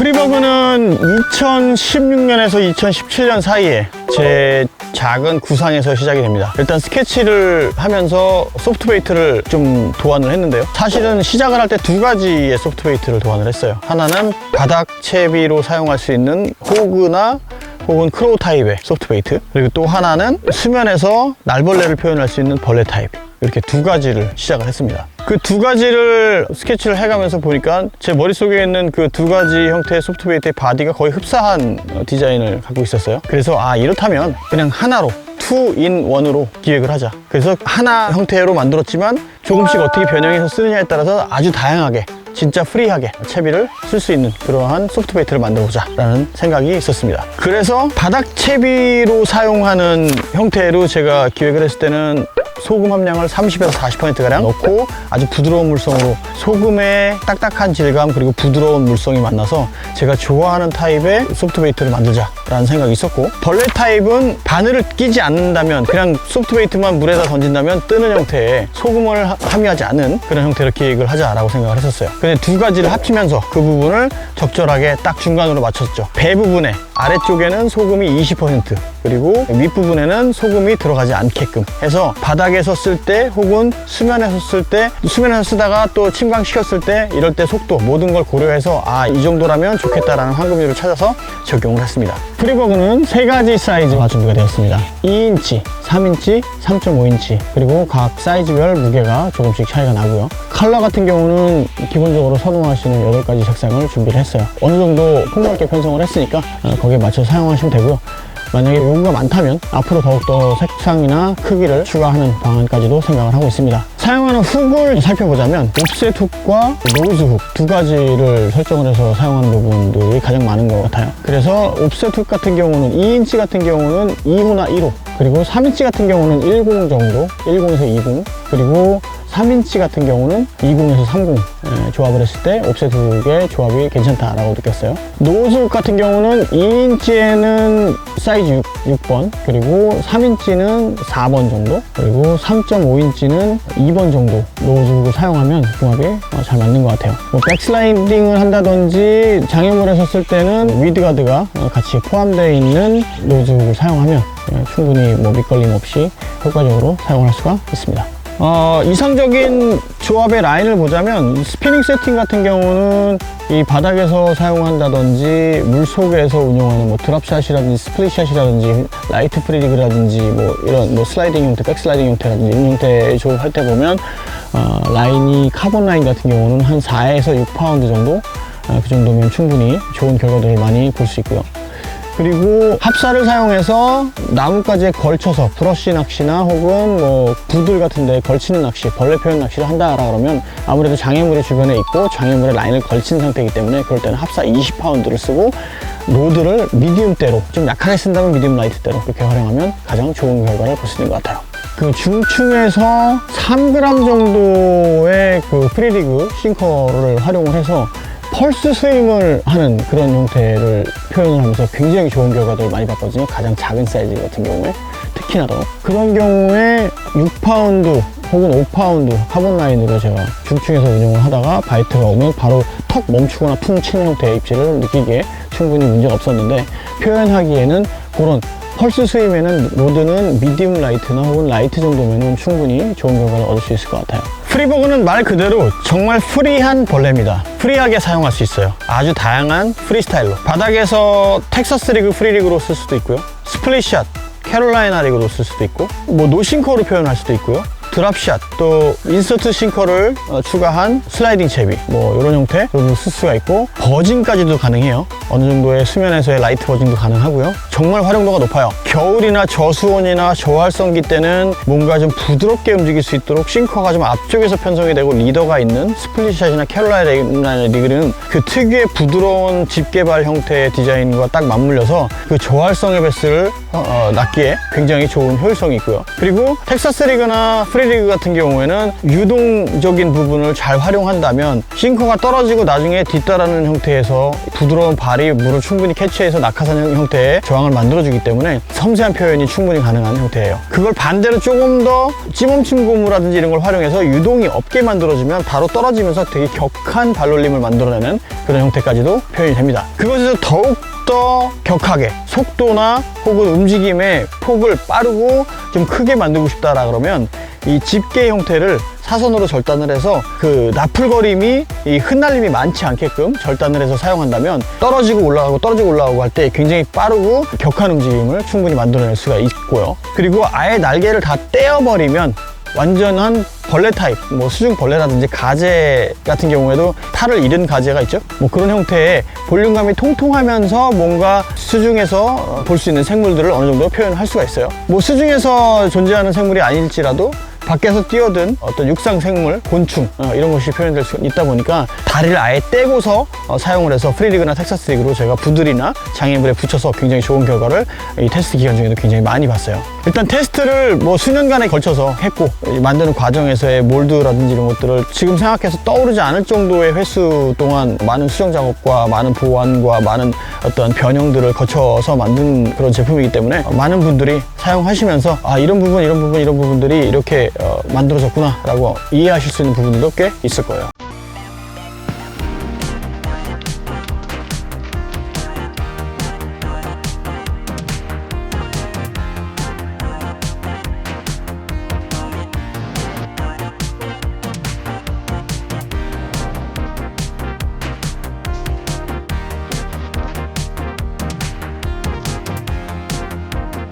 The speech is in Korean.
프리버그는 2016년에서 2017년 사이에 제 작은 구상에서 시작이 됩니다. 일단 스케치를 하면서 소프트베이트를 좀 도안을 했는데요. 사실은 시작을 할 때 두 가지의 소프트베이트를 도안을 했어요. 하나는 바닥 채비로 사용할 수 있는 호그나 혹은 크로우 타입의 소프트베이트, 그리고 또 하나는 수면에서 날벌레를 표현할 수 있는 벌레 타입, 이렇게 두 가지를 시작을 했습니다. 그 두 가지를 스케치를 해가면서 보니까 제 머릿속에 있는 그 두 가지 형태의 소프트베이트의 바디가 거의 흡사한 디자인을 갖고 있었어요. 그래서 이렇다면 그냥 하나로 2in1으로 기획을 하자. 그래서 하나 형태로 만들었지만 조금씩 어떻게 변형해서 쓰느냐에 따라서 아주 다양하게, 진짜 프리하게 채비를 쓸 수 있는 그러한 소프트베이트를 만들어보자 라는 생각이 있었습니다. 그래서 바닥 채비로 사용하는 형태로 제가 기획을 했을 때는 소금 함량을 30에서 40%가량 넣고 아주 부드러운 물성으로, 소금의 딱딱한 질감 그리고 부드러운 물성이 만나서 제가 좋아하는 타입의 소프트베이트를 만들자 라는 생각이 있었고, 벌레 타입은 바늘을 끼지 않는다면, 그냥 소프트베이트만 물에다 던진다면 뜨는 형태의 소금을 함유하지 않은 그런 형태로 기획을 하자라고 생각을 했었어요. 근데 두 가지를 합치면서 그 부분을 적절하게 딱 중간으로 맞췄죠. 배 부분에 아래쪽에는 소금이 20%, 그리고 윗부분에는 소금이 들어가지 않게끔 해서 바닥에서 쓸 때 혹은 수면에서 쓸 때, 수면에서 쓰다가 또 침강시켰을 때, 이럴 때 속도, 모든 걸 고려해서 이 정도라면 좋겠다라는 황금률을 찾아서 적용을 했습니다. 프리버그는 세 가지 사이즈가 준비가 되었습니다. 2인치, 3인치, 3.5인치, 그리고 각 사이즈별 무게가 조금씩 차이가 나고요. 컬러 같은 경우는 기본적으로 선호하시는 8가지 색상을 준비를 했어요. 어느 정도 폭넓게 편성을 했으니까 거기에 맞춰서 사용하시면 되고요. 만약에 요구가 많다면 앞으로 더욱더 색상이나 크기를 추가하는 방안까지도 생각을 하고 있습니다. 사용하는 훅을 살펴보자면 옵셋 훅과 노즈 훅 두 가지를 설정을 해서 사용하는 부분들이 가장 많은 것 같아요. 그래서 옵셋 훅 같은 경우는 2인치 같은 경우는 2호나 1호, 그리고 3인치 같은 경우는 10 정도, 10에서 20, 그리고 3인치 같은 경우는 20에서 30 조합을 했을 때 옵셋 훅의 조합이 괜찮다라고 느꼈어요. 노즈 훅 같은 경우는 2인치에는 사이즈 6번, 그리고 3인치는 4번 정도, 그리고 3.5인치는 2번 정도 노즈 훅을 사용하면 궁합이 잘 맞는 것 같아요. 백슬라이딩을 한다든지 장애물에서 쓸 때는 위드가드가 같이 포함되어 있는 노즈 훅을 사용하면 충분히 밑걸림 없이 효과적으로 사용할 수가 있습니다. 이상적인 조합의 라인을 보자면, 스피닝 세팅 같은 경우는 이 바닥에서 사용한다든지 물속에서 운용하는 드랍샷이라든지 스플릿샷이라든지 라이트 프리리그라든지 이런 슬라이딩 형태, 백슬라이딩 형태라든지 이런 형태의 조합할 때 보면 라인이 카본 라인 같은 경우는 한 4에서 6파운드 정도, 그 정도면 충분히 좋은 결과들을 많이 볼 수 있고요. 그리고 합사를 사용해서 나뭇가지에 걸쳐서 브러쉬 낚시나 혹은 구들 같은 데 걸치는 낚시, 벌레 표현 낚시를 한다 그러면 아무래도 장애물이 주변에 있고 장애물에 라인을 걸친 상태이기 때문에 그럴 때는 합사 20파운드를 쓰고 로드를 미디움대로, 좀 약하게 쓴다면 미디움 라이트대로 그렇게 활용하면 가장 좋은 결과를 볼 수 있는 것 같아요. 그 중층에서 3g 정도의 그 프리리그 싱커를 활용을 해서 펄스 스윙을 하는 그런 형태를 표현을 하면서 굉장히 좋은 결과들을 많이 봤거든요. 가장 작은 사이즈 같은 경우에 특히나 더 그런 경우에 6파운드 혹은 5파운드 카본 라인으로 제가 중층에서 운영을 하다가 바이트가 오면 바로 턱 멈추거나 퉁 치는 형태의 입질을 느끼기에 충분히 문제가 없었는데, 표현하기에는 그런 펄스 스윙에는 로드는 미디움 라이트나 혹은 라이트 정도면 충분히 좋은 결과를 얻을 수 있을 것 같아요. 프리버그는 말 그대로 정말 프리한 벌레입니다. 프리하게 사용할 수 있어요. 아주 다양한 프리스타일로, 바닥에서 텍사스 리그 프리리그로 쓸 수도 있고요, 스플릿샷, 캐롤라이나 리그로 쓸 수도 있고, 노싱커로 표현할 수도 있고요, 드랍샷, 또 인서트 싱커를 추가한 슬라이딩 채비, 이런 형태로 쓸 수가 있고, 버징까지도 가능해요. 어느 정도의 수면에서의 라이트 버징도 가능하고요. 정말 활용도가 높아요. 겨울이나 저수온이나 저활성기 때는 뭔가 좀 부드럽게 움직일 수 있도록 싱커가 좀 앞쪽에서 편성이 되고 리더가 있는 스플릿샷이나 캐롤라이나 리그는 그 특유의 부드러운 집게발 형태의 디자인과 딱 맞물려서 그 저활성의 베스를 낳기에 굉장히 좋은 효율성이 있고요. 그리고 텍사스 리그나 프리리그 같은 경우에는 유동적인 부분을 잘 활용한다면 싱커가 떨어지고 나중에 뒤따르는 형태에서 부드러운 발이 물을 충분히 캐치해서 낙하산 형태의 저항을 만들어주기 때문에 섬세한 표현이 충분히 가능한 형태예요. 그걸 반대로 조금 더 찌멈춤 고무라든지 이런 걸 활용해서 유동이 없게 만들어주면 바로 떨어지면서 되게 격한 발놀림을 만들어내는 그런 형태까지도 표현이 됩니다. 그것에서 더욱더 격하게 속도나 혹은 움직임의 폭을 빠르고 좀 크게 만들고 싶다라 그러면 이 집게 형태를 사선으로 절단을 해서 그 나풀거림이 이 흩날림이 많지 않게끔 절단을 해서 사용한다면 떨어지고 올라가고 할 때 굉장히 빠르고 격한 움직임을 충분히 만들어낼 수가 있고요. 그리고 아예 날개를 다 떼어버리면 완전한 벌레 타입, 뭐 수중벌레라든지 가재 같은 경우에도 팔을 잃은 가재가 있죠. 뭐 그런 형태의 볼륨감이 통통하면서 뭔가 수중에서 볼 수 있는 생물들을 어느 정도 표현할 수가 있어요. 뭐 수중에서 존재하는 생물이 아닐지라도 밖에서 뛰어든 어떤 육상 생물, 곤충 이런 것이 표현될 수 있다 보니까 다리를 아예 떼고서 사용을 해서 프리리그나 텍사스 리그로 제가 부들이나 장애물에 붙여서 굉장히 좋은 결과를 이 테스트 기간 중에도 굉장히 많이 봤어요. 일단 테스트를 뭐 수년간에 걸쳐서 했고 만드는 과정에서의 몰드라든지 이런 것들을 지금 생각해서 떠오르지 않을 정도의 횟수 동안 많은 수정 작업과 많은 보완과 많은 어떤 변형들을 거쳐서 만든 그런 제품이기 때문에 많은 분들이 사용하시면서 아 이런 부분들이 이렇게 만들어졌구나 라고 이해하실 수 있는 부분들도 꽤 있을 거예요.